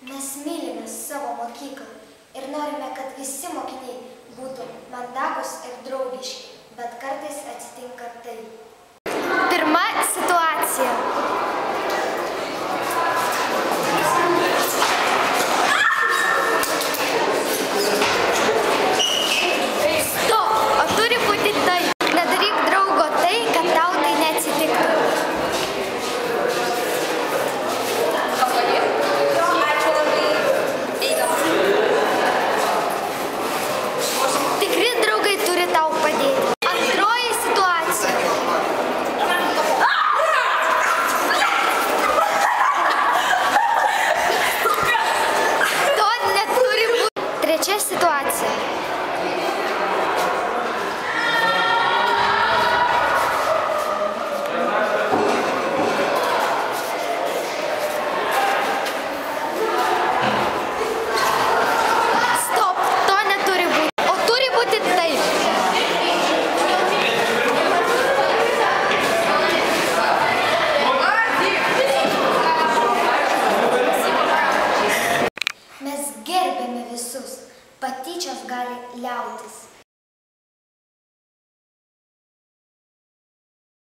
Mes mylime savo mokyklą ir norime, kad visi mokiniai būtų mandagus ir draugiški, bet kartais atsitinka taip. Pirma situacija. Stop! O turi būti taip. Nedaryk draugo tai, kad tau tai neatsitiktų. Tikri draugai turi tau padėti. Antroji situacija. To neturi būti. Trečia situacija. Mes gerbiame visus, patyčios gali liautis.